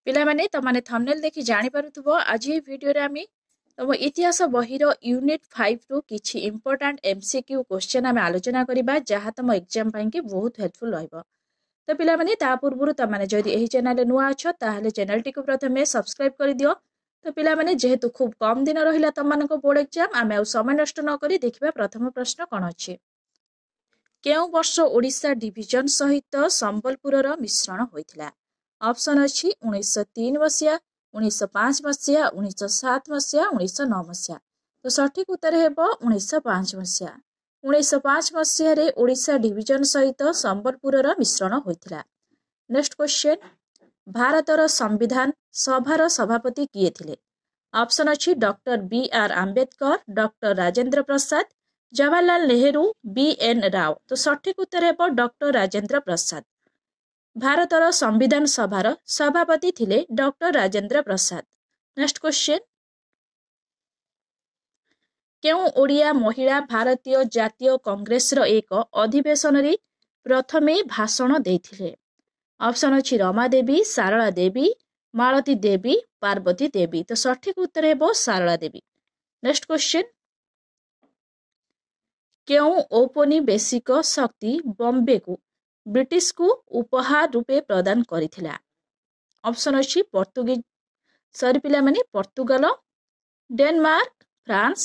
ପିଲାମାନେ ତମାନେ ଥମ୍ବନେଲ ଦେଖି ଜାଣିପାରୁଥିବ ଆଜି ଏହି ଭିଡିଓରେ ଆମେ ତମ ଇତିହାସ ବହିର ୟୁନିଟ୍ 5 ରୁ କିଛି ଇମ୍ପୋର୍ଟାଣ୍ଟ MCQ କ୍ୱେଶ୍ଚନ ଆମେ ଆଲୋଚନା କରିବା ଯାହା ତମ ଏକ୍ଜାମ ପାଇଁ କି ବହୁତ ହେଲ୍ପଫୁଲ ରହିବ। ତ ପିଲାମାନେ ତା ପୂର୍ବରୁ ତମାନେ ଯଦି ଏହି ଚ୍ୟାନେଲରେ ନୂଆ ଅଛ ତାହେଲେ ଚ୍ୟାନେଲଟିକୁ ପ୍ରଥମେ ସବସ୍କ୍ରାଇବ କରିଦିଅ। ତ ପିଲାମାନେ ଯେହେତୁ ଖୁବ କମ ଦିନ ରହିଲା ତମମାନଙ୍କ ବୋର୍ଡ ଏକ୍ଜାମ ଆମେ ଆଉ ସମୟ ନଷ୍ଟ ନ କରି ଦେଖିବା ପ୍ରଥମ ପ୍ରଶ୍ନ କ'ଣ ଅଛି। କେଉଁ ବର୍ଷ ଓଡ଼ିଶା ଡିଭିଜନ ସହିତ ସମ୍ବଲପୁରର ମିଶ୍ରଣ ହୋଇଥିଲା? ଅପସନ୍ ଅଛି 1903 ମସିହା, 1905 ମସିହା, 1907 ମସିହା, 1909 ମସିହା। ତ ସଠିକ ଉତ୍ତର ହେବ 1905 ମସିହା। 1905 ମସିହାରେ ଓଡ଼ିଶା ଡିଭିଜନ ସହିତ ସମ୍ବଲପୁରର ମିଶ୍ରଣ ହୋଇଥିଲା। ନେକ୍ସଟ କ୍ୱେଶ୍ଚନ, ଭାରତର ସମ୍ବିଧାନ ସଭାର ସଭାପତି କିଏ ଥିଲେ? ଅପସନ୍ ଅଛି doctor B.R. Ambedkar, doctor Rajendra Prasad, Jawaharlal Nehru, B.N. Rao. ତ ସଠିକ ଉତ୍ତର ହେବ ଡକ୍ଟର ରାଜେନ୍ଦ୍ର ପ୍ରସାଦ। ଭାରତର ସମ୍ବିଧାନ ସଭାର ସଭାପତି ଥିଲେ ଡକ୍ଟର ରାଜେନ୍ଦ୍ର ପ୍ରସାଦ। ନେକ୍ସଟ କ୍ୱେଶ୍ଚନ, କେଉଁ ଓଡ଼ିଆ ମହିଳା ଭାରତୀୟ ଜାତୀୟ କଂଗ୍ରେସର ଏକ ଅଧିବେଶନରେ ପ୍ରଥମେ ଭାଷଣ ଦେଇଥିଲେ? ଅପସନ୍ ଅଛି ରମା ଦେବୀ, ସାରଳା ଦେବୀ, ମାଳତୀ ଦେବୀ, ପାର୍ବତୀ ଦେବୀ। ତ ସଠିକ ଉତ୍ତର ହେବ ସାରଳା ଦେବୀ। ନେକ୍ସଟ କ୍ୱେଶ୍ଚନ, କେଉଁ ଔପନିବେଶିକ ଶକ୍ତି ବମ୍ବେକୁ ବ୍ରିଟିଶକୁ ଉପହାର ରୂପେ ପ୍ରଦାନ କରିଥିଲା? ଅପସନ୍ ଅଛି ପର୍ତ୍ତୁଗାଲ, ଡେନମାର୍କ, ଫ୍ରାନ୍ସ,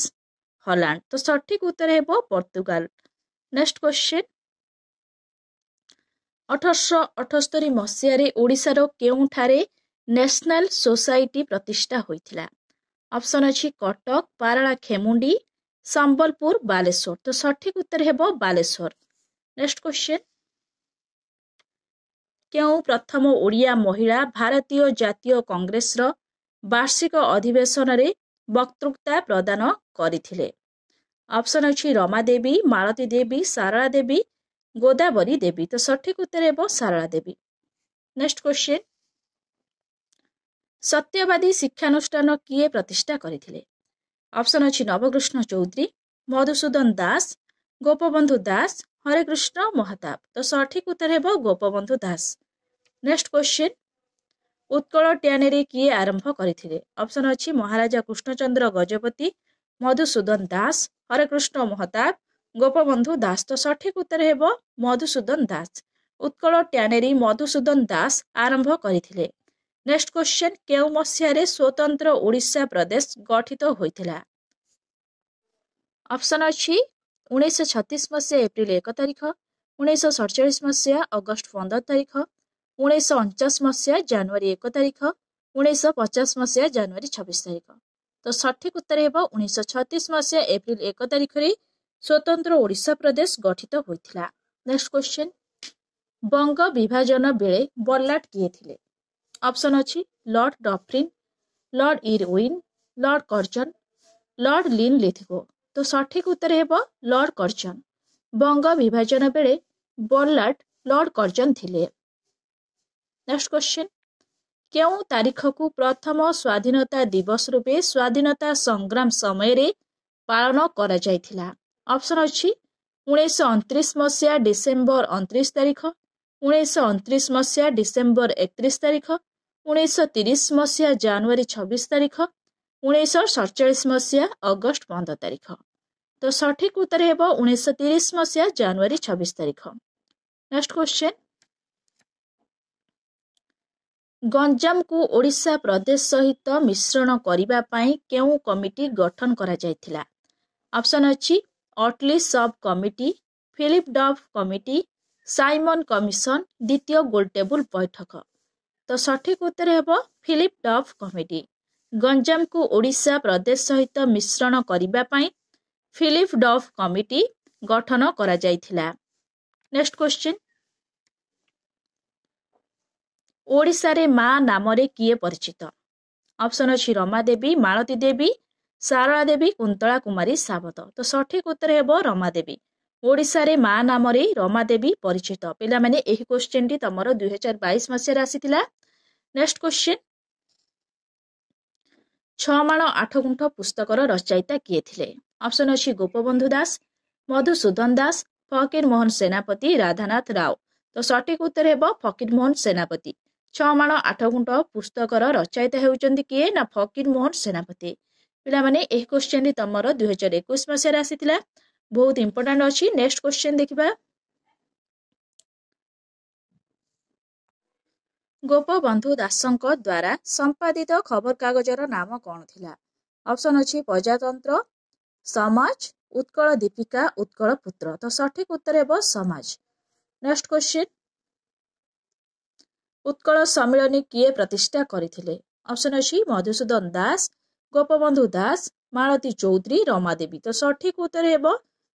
ହଲାଣ୍ଡ। ତ ସଠିକ ଉତ୍ତର ହେବ ପର୍ତ୍ତୁଗାଲ। ନେକ୍ସଟ କ୍ୱେଶ୍ଚନ, 1878 ମସିହାରେ ଓଡ଼ିଶାର କେଉଁଠାରେ ନ୍ୟାସନାଲ ସୋସାଇଟି ପ୍ରତିଷ୍ଠା ହୋଇଥିଲା? ଅପସନ୍ ଅଛି କଟକ, ପାରଳାଖେମୁଣ୍ଡି, ସମ୍ବଲପୁର, ବାଲେଶ୍ୱର। ତ ସଠିକ ଉତ୍ତର ହେବ ବାଲେଶ୍ୱର। ନେକ୍ସଟ କ୍ୱେଶ୍ଚନ, କେଉଁ ପ୍ରଥମ ଓଡ଼ିଆ ମହିଳା ଭାରତୀୟ ଜାତୀୟ କଂଗ୍ରେସର ବାର୍ଷିକ ଅଧିବେଶନରେ ବକ୍ତୃତା ପ୍ରଦାନ କରିଥିଲେ? ଅପସନ୍ ଅଛି ରମା ଦେବୀ, ମାଳତୀ ଦେବୀ, ସାରଳା ଦେବୀ, ଗୋଦାବରୀ ଦେବୀ। ତ ସଠିକ ଉତ୍ତର ହେବ ସାରଳା ଦେବୀ। ନେକ୍ସଟ କ୍ୱେଶ୍ଚନ, ସତ୍ୟବାଦୀ ଶିକ୍ଷାନୁଷ୍ଠାନ କିଏ ପ୍ରତିଷ୍ଠା କରିଥିଲେ? ଅପସନ୍ ଅଛି ନବକୃଷ୍ଣ ଚୌଧୁରୀ, ମଧୁସୂଦନ ଦାସ, ଗୋପବନ୍ଧୁ ଦାସ, ହରେକୃଷ୍ଣ ମହତାବ। ତ ସଠିକ ଉତ୍ତର ହେବ Gopabandhu Das. Next question, Utkal tannery କିଏ ଆରମ୍ଭ କରିଥିଲେ? ଅପସନ୍ ଅଛି ମହାରାଜା କୃଷ୍ଣଚନ୍ଦ୍ର ଗଜପତି, ମଧୁସୂଦନ ଦାସ, ହରେକୃଷ୍ଣ ମହତାବ, ଗୋପବନ୍ଧୁ ଦାସ। ତ ସଠିକ ଉତ୍ତର ହେବ ମଧୁସୂଦନ ଦାସ। ଉତ୍କଳ ଟ୍ୟାନେରୀ ମଧୁସୂଦନ ଦାସ ଆରମ୍ଭ କରିଥିଲେ। ନେକ୍ସଟ କ୍ୱେଶ୍ଚନ, କେଉଁ ମସିହାରେ ସ୍ୱତନ୍ତ୍ର ଓଡ଼ିଶା ପ୍ରଦେଶ ଗଠିତ ହୋଇଥିଲା? ଅପସନ୍ ଅଛି 1936 ମସିହା ଏପ୍ରିଲ 1 ତାରିଖ, 1947 ମସିହା ଅଗଷ୍ଟ 15 ତାରିଖ, 1949 ମସିହା ଜାନୁଆରୀ 1 ତାରିଖ, 1950 ମସିହା ଜାନୁଆରୀ 26 ତାରିଖ। ତ ସଠିକ ଉତ୍ତର ହେବ 1936 ମସିହା ଏପ୍ରିଲ 1 ତାରିଖରେ ସ୍ୱତନ୍ତ୍ର ଓଡ଼ିଶା ପ୍ରଦେଶ ଗଠିତ ହୋଇଥିଲା। ନେକ୍ସଟ କ୍ୱେଶ୍ଚନ, ବଙ୍ଗ ବିଭାଜନ ବେଳେ ବଲ୍ଲାଟ କିଏ ଥିଲେ? ଅପସନ୍ ଅଛି lord Dufferin, lord Irwin, lord Curzon, lord Linlithgow. ତ ସଠିକ ଉତ୍ତର ହେବ ଲର୍ଡ କର୍ଜନ। ବଙ୍ଗ ବିଭାଜନ ବେଳେ ବଲ୍ଲାଟ ଲର୍ଡ କର୍ଜନ ଥିଲେ। ନେକ୍ସଟ କ୍ୱେଶ୍ଚନ, କେଉଁ ତାରିଖକୁ ପ୍ରଥମ ସ୍ୱାଧୀନତା ଦିବସ ରୂପେ ସ୍ୱାଧୀନତା ସଂଗ୍ରାମ ସମୟରେ ପାଳନ କରାଯାଇଥିଲା? ଅପସନ୍ ଅଛି 1929 ମସିହା ଡିସେମ୍ବର 29 ତାରିଖ, 1929 ମସିହା ଡିସେମ୍ବର 31 ତାରିଖ, 1930 ମସିହା ଜାନୁଆରୀ 26 ତାରିଖ, 1947 ମସିହା ଅଗଷ୍ଟ 15 ତାରିଖ। ତ ସଠିକ ଉତ୍ତର ହେବ 1930 ମସିହା ଜାନୁଆରୀ 26 ତାରିଖ। ନେକ୍ସଟ କ୍ୱେଶ୍ଚନ, ଗଞ୍ଜାମକୁ ଓଡ଼ିଶା ପ୍ରଦେଶ ସହିତ ମିଶ୍ରଣ କରିବା ପାଇଁ କେଉଁ କମିଟି ଗଠନ କରାଯାଇଥିଲା? ଅପସନ୍ ଅଛି Attlee sub committee, Philip Duff committee, Simon commission, ଦ୍ୱିତୀୟ ଗୋଲଟେବୁଲ ବୈଠକ। ତ ସଠିକ ଉତ୍ତର ହେବ ଫିଲିପ ଡଫ୍ କମିଟି। ଗଞ୍ଜାମକୁ ଓଡ଼ିଶା ପ୍ରଦେଶ ସହିତ ମିଶ୍ରଣ କରିବା ପାଇଁ ଫିଲିପ ଡଫ୍ କମିଟି ଗଠନ କରାଯାଇଥିଲା। ନେକ୍ସଟ କ୍ୱେଶ୍ଚନ, ଓଡ଼ିଶାରେ ମା ନାମରେ କିଏ ପରିଚିତ? ଅପସନ୍ ଅଛି ରମା ଦେବୀ, ମାଳତୀ ଦେବୀ, ସାରଳା ଦେବୀ, କୁନ୍ତଳା କୁମାରୀ ସାବତ। ତ ସଠିକ ଉତ୍ତର ହେବ ରମା ଦେବୀ। ଓଡ଼ିଶାରେ ମା ନାମରେ ରମା ଦେବୀ ପରିଚିତ। ପିଲାମାନେ ଏହି କ୍ୱେଶ୍ଚନଟି ତମର 2022 ମସିହାରେ ଆସିଥିଲା। ନେକ୍ସଟ କ୍ୱେଶ୍ଚନ, 6 ମାଣ 8 ଗୁଣ୍ଠ ପୁସ୍ତକର ରଚୟିତା କିଏ ଥିଲେ? ଅପସନ୍ ଅଛି ଗୋପବନ୍ଧୁ ଦାସ, ମଧୁସୂଦନ ଦାସ, ଫକୀର ମୋହନ ସେନାପତି, ରାଧାନାଥ ରାଓ। ତ ସଠିକ ଉତ୍ତର ହେବ ଫକୀର ମୋହନ ସେନାପତି। ଛଅ ମାଣ ଆଠ ଗୁଣ୍ଠ ପୁସ୍ତକର ରଚୟିତା ହେଉଛନ୍ତି କିଏ ନା ଫକୀର ମୋହନ ସେନାପତି। ପିଲାମାନେ ଏହି କ୍ୱେଶ୍ଚିନ୍ ତମର 2021 ମସିହାରେ ଆସିଥିଲା, ବହୁତ ଇମ୍ପୋର୍ଟାଣ୍ଟ ଅଛି। ନେକ୍ସଟ କ୍ୱେଶ୍ଚିନ୍ ଦେଖିବା। ଗୋପବନ୍ଧୁ ଦାସଙ୍କ ଦ୍ୱାରା ସମ୍ପାଦିତ ଖବରକାଗଜର ନାମ କଣ ଥିଲା? ଅପସନ ଅଛି ପ୍ରଜାତନ୍ତ୍ର, ସମାଜ, ଉତ୍କଳ ଦୀପିକା, ଉତ୍କଳ ପୁତ୍ର। ତ ସଠିକ ଉତ୍ତର ହେବ ସମାଜ। ନେକ୍ସଟ କ୍ୱେଶ୍ଚିନ୍, ଉତ୍କଳ ସମ୍ମିଳନୀ କିଏ ପ୍ରତିଷ୍ଠା କରିଥିଲେ? ଅପସନ ଅଛି ମଧୁସୂଦନ ଦାସ, ଗୋପବନ୍ଧୁ ଦାସ, ମାଳତୀ ଚୌଧୁରୀ, ରମାଦେବୀ। ତ ସଠିକ ଉତ୍ତର ହେବ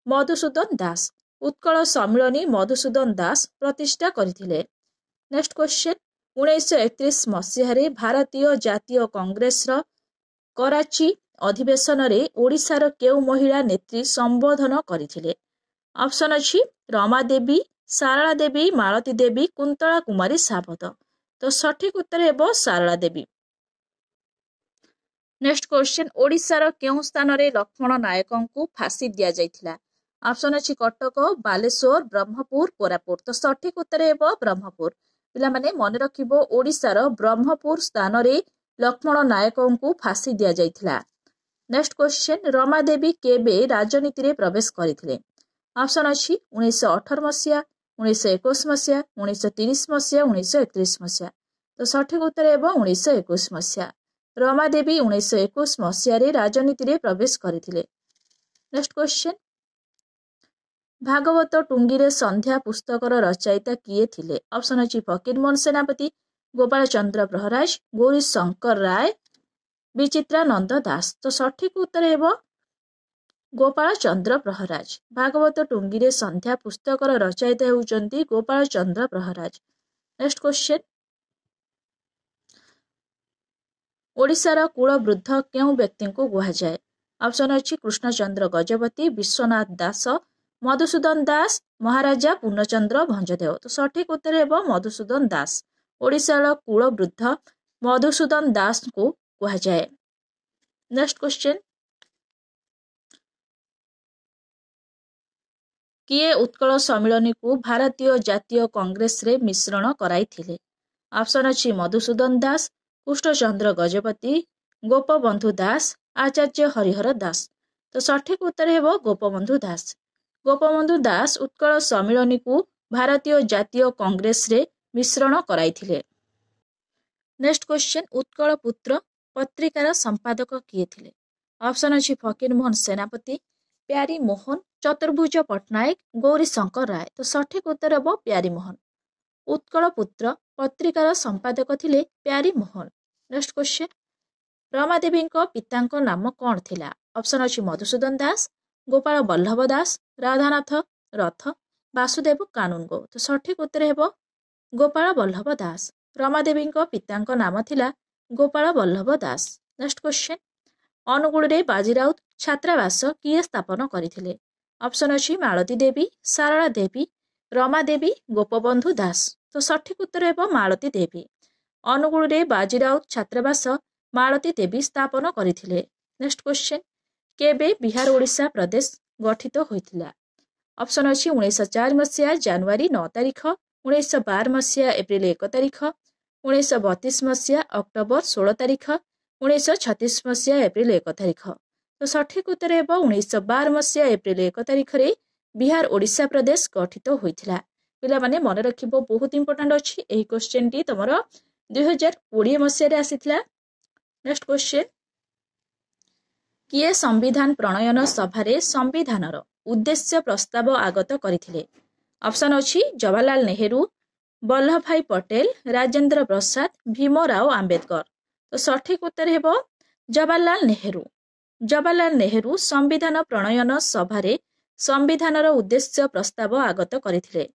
ମଧୁସୂଦନ ଦାସ। ଉତ୍କଳ ସମ୍ମିଳନୀ ମଧୁସୂଦନ ଦାସ ପ୍ରତିଷ୍ଠା କରିଥିଲେ। ନେକ୍ସଟ କ୍ୱେଶ୍ଚିନ୍, 1931 ମସିହାରେ ଭାରତୀୟ ଜାତୀୟ କଂଗ୍ରେସର କରାଚି ଅଧିବେଶନରେ ଓଡ଼ିଶାର କେଉଁ ମହିଳା ନେତ୍ରୀ ସମ୍ବୋଧନ କରିଥିଲେ? ଅପସନ ଅଛି ରମାଦେବୀ, ସାରଳା ଦେବୀ, ମାଳତୀ ଦେବୀ, କୁନ୍ତଳା କୁମାରୀ ସାବତ। ତ ସଠିକ ଉତ୍ତର ହେବ ସାରଳା ଦେବୀ। ନେକ୍ସଟ କ୍ୱେଶ୍ଚିନ୍, ଓଡ଼ିଶାର କେଉଁ ସ୍ଥାନରେ ଲକ୍ଷ୍ମଣ ନାୟକଙ୍କୁ ଫାଶୀ ଦିଆଯାଇଥିଲା? ଅପସନ ଅଛି କଟକ, ବାଲେଶ୍ୱର, ବ୍ରହ୍ମପୁର, କୋରାପୁଟ। ତ ସଠିକ ଉତ୍ତର ହେବ ବ୍ରହ୍ମପୁର। ପିଲାମାନେ ମନେ ରଖିବ, ଓଡ଼ିଶାର ବ୍ରହ୍ମପୁର ସ୍ଥାନରେ ଲକ୍ଷ୍ମଣ ନାୟକଙ୍କୁ ଫାଶୀ ଦିଆଯାଇଥିଲା। ନେକ୍ସଟ କ୍ୱେଶ୍ଚିନ୍, ରମାଦେବୀ କେବେ ରାଜନୀତିରେ ପ୍ରବେଶ କରିଥିଲେ? ଅପସନ ଅଛି 1918 ମସିହା, 1921 ମସିହା, 1930 ମସିହା, 1931 ମସିହା। ତ ସଠିକ ଉତ୍ତର ହେବ 1921 ମସିହା। ରମାଦେବୀ 1921 ମସିହାରେ ରାଜନୀତିରେ ପ୍ରବେଶ କରିଥିଲେ। ନେକ୍ସଟ କ୍ୱେଶ୍ଚିନ୍, ଭାଗବତ ଟୁଙ୍ଗିରେ ସନ୍ଧ୍ୟା ପୁସ୍ତକର ରଚୟିତା କିଏ ଥିଲେ? ଅପସନ ଅଛି ଫକୀର ମୋହନ ସେନାପତି, ଗୋପାଳ ଚନ୍ଦ୍ର ପ୍ରହରାଜ, ଗୌରୀ ଶଙ୍କର ରାୟ, ବିଚିତ୍ରାନନ୍ଦ ଦାସ। ତ ସଠିକ ଉତ୍ତର ହେବ ଗୋପାଳ ଚନ୍ଦ୍ର ପ୍ରହରାଜ। ଭାଗବତ ଟୁଙ୍ଗିରେ ସନ୍ଧ୍ୟା ପୁସ୍ତକର ରଚୟିତା ହେଉଛନ୍ତି ଗୋପାଳ ଚନ୍ଦ୍ର ପ୍ରହରାଜ। ନେକ୍ସଟ କ୍ୱେଶ୍ଚିନ୍, ଓଡ଼ିଶାର କୁଳବୃଦ୍ଧ କେଉଁ ବ୍ୟକ୍ତିଙ୍କୁ କୁହାଯାଏ? ଅପସନ ଅଛି କୃଷ୍ଣଚନ୍ଦ୍ର ଗଜପତି, ବିଶ୍ୱନାଥ ଦାସ, ମଧୁସୂଦନ ଦାସ, ମହାରାଜା ପୂର୍ଣ୍ଣଚନ୍ଦ୍ର ଭଞ୍ଜଦେଓ। ତ ସଠିକ ଉତ୍ତର ହେବ ମଧୁସୂଦନ ଦାସ। ଓଡ଼ିଶାର କୁଳବୃଦ୍ଧ ମଧୁସୂଦନ ଦାସଙ୍କୁ କୁହାଯାଏ। ନେକ୍ସଟ କ୍ୱେଶ୍ଚିନ୍, କିଏ ଉତ୍କଳ ସମ୍ମିଳନୀକୁ ଭାରତୀୟ ଜାତୀୟ କଂଗ୍ରେସରେ ମିଶ୍ରଣ କରାଇଥିଲେ? ଅପସନ ଅଛି ମଧୁସୂଦନ ଦାସ, କୃଷ୍ଣଚନ୍ଦ୍ର ଗଜପତି, ଗୋପବନ୍ଧୁ ଦାସ, ଆଚାର୍ଯ୍ୟ ହରିହର ଦାସ। ତ ସଠିକ ଉତ୍ତର ହେବ ଗୋପବନ୍ଧୁ ଦାସ। ଗୋପବନ୍ଧୁ ଦାସ ଉତ୍କଳ ସମ୍ମିଳନୀକୁ ଭାରତୀୟ ଜାତୀୟ କଂଗ୍ରେସରେ ମିଶ୍ରଣ କରାଇଥିଲେ। ନେକ୍ସଟ କ୍ୱେଶ୍ଚିନ୍, ଉତ୍କଳ ପୁତ୍ର ପତ୍ରିକାର ସମ୍ପାଦକ କିଏ ଥିଲେ? ଅପସନ ଅଛି ଫକୀର ମୋହନ ସେନାପତି, ପ୍ୟାରୀ ମୋହନ, ଚତୁର୍ଭୁଜ ପଟ୍ଟନାୟକ, ଗୌରୀ ଶଙ୍କର ରାୟ। ତ ସଠିକ ଉତ୍ତର ହେବ ପ୍ୟାରୀ ମୋହନ। ଉତ୍କଳ ପୁତ୍ର ପତ୍ରିକାର ସମ୍ପାଦକ ଥିଲେ ପ୍ୟାରୀ ମୋହନ। ନେକ୍ସଟ କ୍ୱେଶ୍ଚିନ୍, ରମାଦେବୀଙ୍କ ପିତାଙ୍କ ନାମ କଣ ଥିଲା? ଅପସନ ଅଛି ମଧୁସୂଦନ ଦାସ, ଗୋପାଳ ବଲ୍ଲଭ ଦାସ, ରାଧାନାଥ ରଥ, ବାସୁଦେବ କାନୁନଗୋ। ତ ସଠିକ ଉତ୍ତର ହେବ ଗୋପାଳ ବଲ୍ଲଭ ଦାସ। ରମାଦେବୀଙ୍କ ପିତାଙ୍କ ନାମ ଥିଲା ଗୋପାଳ ବଲ୍ଲଭ ଦାସ। ନେକ୍ସଟ କ୍ୱେଶ୍ଚିନ୍, ଅନୁଗୁଳରେ ବାଜିରାଉତ ଛାତ୍ରାବାସ କିଏ ସ୍ଥାପନ କରିଥିଲେ? ଅପସନ ଅଛି ମାଳତୀ ଦେବୀ, ସାରଳା ଦେବୀ, ରମାଦେବୀ, ଗୋପବନ୍ଧୁ ଦାସ। ତ ସଠିକ ଉତ୍ତର ହେବ ମାଳତୀ ଦେବୀ। ଅନୁଗୁଳରେ ବାଜିରାଉତ ଛାତ୍ରାବାସ ମାଳତୀ ଦେବୀ ସ୍ଥାପନ କରିଥିଲେ। ନେକ୍ସଟ କ୍ୱେଶ୍ଚିନ୍, କେବେ ବିହାର ଓଡ଼ିଶା ପ୍ରଦେଶ ଗଠିତ ହୋଇଥିଲା? ଅପସନ ଅଛି 1904 ମସିହା ଜାନୁଆରୀ 9 ତାରିଖ, 1912 ମସିହା ଏପ୍ରିଲ 1 ତାରିଖ, 1932 ମସିହା ଅକ୍ଟୋବର 16 ତାରିଖ, 1936 ମସିହା ଏପ୍ରିଲ 1 ତାରିଖ। ତ ସଠିକ ଉତ୍ତର ହେବ 1912 ମସିହା ଏପ୍ରିଲ 1 ତାରିଖରେ ବିହାର ଓଡ଼ିଶା ପ୍ରଦେଶ ଗଠିତ ହୋଇଥିଲା। ପିଲାମାନେ ମନେ ରଖିବ, ବହୁତ ଇମ୍ପୋର୍ଟାଣ୍ଟ ଅଛି। ଏହି କ୍ୱେଶ୍ଚିନ୍ଟି ତମର 2020 ମସିହାରେ ଆସିଥିଲା। ନେକ୍ସଟ କ୍ୱେଶ୍ଚିନ୍, କିଏ ସମ୍ବିଧାନ ପ୍ରଣୟନ ସଭାରେ ସମ୍ବିଧାନର ଉଦ୍ଦେଶ୍ୟ ପ୍ରସ୍ତାବ ଆଗତ କରିଥିଲେ? ଅପସନ ଅଛି ଜବାହରଲାଲ ନେହେରୁ, ବଲ୍ଲଭ ଭାଇ ପଟେଲ, ରାଜେନ୍ଦ୍ର ପ୍ରସାଦ, ଭୀମରାଓ ଆମ୍ବେଦକର। ତ ସଠିକ ଉତ୍ତର ହେବ ଜବାହରଲାଲ ନେହେରୁ। ଜବାହରଲାଲ ନେହେରୁ ସମ୍ବିଧାନ ପ୍ରଣୟନ ସଭାରେ ସମ୍ବିଧାନର ଉଦ୍ଦେଶ୍ୟ ପ୍ରସ୍ତାବ ଆଗତ କରିଥିଲେ।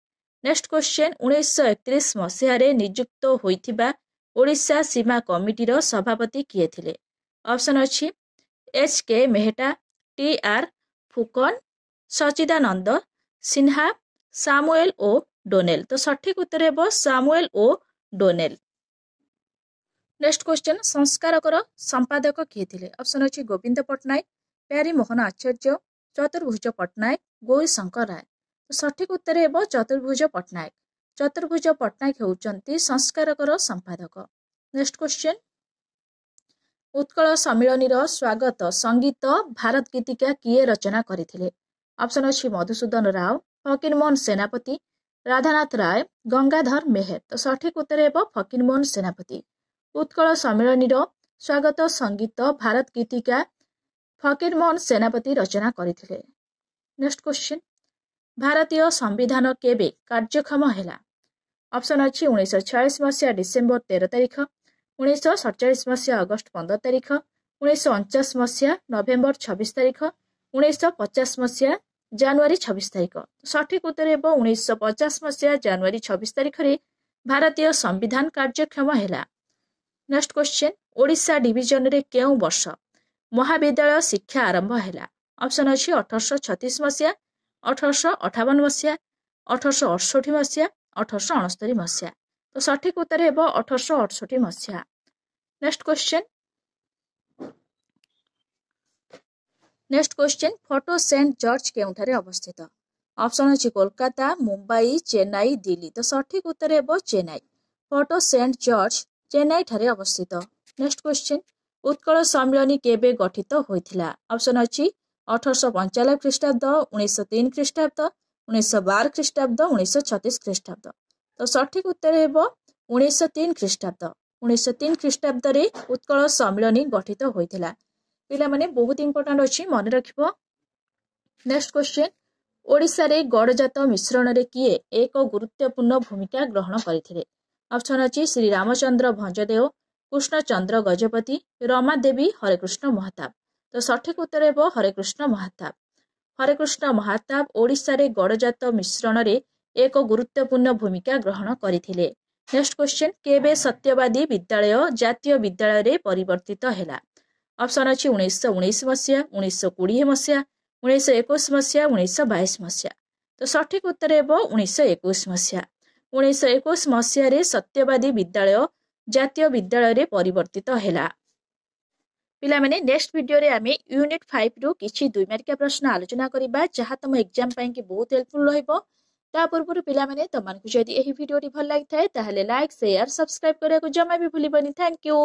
ନେକ୍ସଟ କ୍ୱେଶ୍ଚିନ୍, 1931 ମସିହାରେ ନିଯୁକ୍ତ ହୋଇଥିବା ଓଡ଼ିଶା ସୀମା କମିଟିର ସଭାପତି କିଏ ଥିଲେ? ଅପସନ ଅଛି H.K. ମେହେଟା, T.R. ଫୁକନ, ସଚିଦାନନ୍ଦ ସିହ୍ନା, ସାମୁଏଲ ଓ ଡୋନେଲ। ତ ସଠିକ ଉତ୍ତର ହେବ ସାମୁଏଲ ଓ ଡୋନେଲ। ନେକ୍ସଟ କ୍ୱେଶ୍ଚିନ୍, ସଂସ୍କାରକର ସମ୍ପାଦକ କିଏ ଥିଲେ? ଅପସନ ଅଛି ଗୋବିନ୍ଦ ପଟ୍ଟନାୟକ, ପ୍ୟାରୀ ମୋହନ ଆଚାର୍ଯ୍ୟ, ଚତୁର୍ଭୁଜ ପଟ୍ଟନାୟକ, ଗୌରୀ ଶଙ୍କର ରାୟ। ତ ସଠିକ ଉତ୍ତର ହେବ ଚତୁର୍ଭୁଜ ପଟ୍ଟନାୟକ। चतुर्भुज पट्टनायक होउचंती संस्कारकर संपादक। नेक्स्ट क्वेश्चन, उत्कल सम्मिलनी स्वागत संगीत भारत गीतिका किए रचना करथिले? ऑप्शन अछि मधुसूदन राव, फकीरमोहन सेनापति, राधानाथ राय, गंगाधर मेहर। तो सठिक उत्तर हेबो फकीरमोहन सेनापति। उत्कल सम्मिलनी स्वागत संगीत भारत गीतिका फकीरमोहन सेनापति रचना करथिले। नेक्स्ट क्वेश्चन, भारतीय संविधान केबे कार्यक्षम हेला? ऑप्शन अछि 1946 मसीहा डिसेम्बर 13 तारिख, 1947 मसीहा अगस्त 15 तारिख, 1949 मसीहा नवेम्बर 26 तारिख, 1950 मसीहा जनवरी 26 तारिख। सठिक उत्तर हेबो 1950 मसीहा जनवरी 26 तारिख रे भारतीय संविधान कार्यक्षम हेला। नेक्स्ट क्वेश्चन, ओडिशा डिविजन रे केउ वर्ष महाविद्यालय शिक्षा आरंभ हेला? ऑप्शन अछि 1836 मसीहा, 1858 मसीहा, 1868 मसीहा, 1869 मसीहा। तो सठिक उत्तर हेबो 1868 मसीहा। Next question, Fort Saint George केउठारे अवस्थित? ऑप्शन अछि कोलकाता, मुंबई, चेन्नई, दिल्ली। तो सठिक उत्तर हेबो Chennai. Fort Saint George Chennai ठारे अवस्थित। नेक्स्ट क्वेश्चन, उत्कल सम्मिलनी केबे गठित होइथिला? ऑप्शन अछि 1895 ख्रीष्टाब्द, 1903 ख्रीष्टाब्द, 1912 ख्रीष्टाब्द, 1936 ख्रीष्टाब्द। तो सठिक उत्तर हेबो 1903 ख्रीष्टाब्द। 1903 ख्रीष्टाब्द रे उत्कल सम्मिलनी गठित होइथिला। पिला माने बहुत इंपोर्टेंट अछि, मन रखिबो। नेक्स्ट क्वेश्चन, ओडिशा रे गडजात मिश्रण रे किए एक गुरुत्वपूर्ण भूमिका ग्रहण करथिले? ऑप्शन अछि श्री रामचंद्र भंजदेव, कृष्णचंद्र गजपति, रमादेवी, हरेकृष्ण महताब। तो सठिक उत्तर हेबो हरेकृष्ण महताब। हरेकृष्ण महताब ओडिशा रे गडजात मिश्रण रे एक गुरुत्वपूर्ण भूमिका ग्रहण करथिले। नेक्स्ट क्वेश्चन, केबे सत्यवादी विद्यालय जातीय विद्यालय रे परिवर्तित हेला? ऑप्शन अछि 1919 मसीहा, 1920 मसीहा, 1921 मसीहा, 1922 मसीहा। तो सठिक उत्तर हेबो 1921 मसीहा। 1921 मसीहा रे सत्यवादी विद्यालय जातीय विद्यालय रे परिवर्तित हेला। पिला माने नेक्स्ट वीडियो रे आमे यूनिट 5 रु किछि 2 मार्किया प्रश्न आलोचना करिबा, जहा तुम एग्जाम पई कि बहुत हेल्पफुल रहइबो। ता पूर्व पिला माने तमन को जदि एही वीडियो टी भल लागि थाए ताहले लाइक शेयर सब्सक्राइब करिया को जमा भी भूलिबनी। Thank you.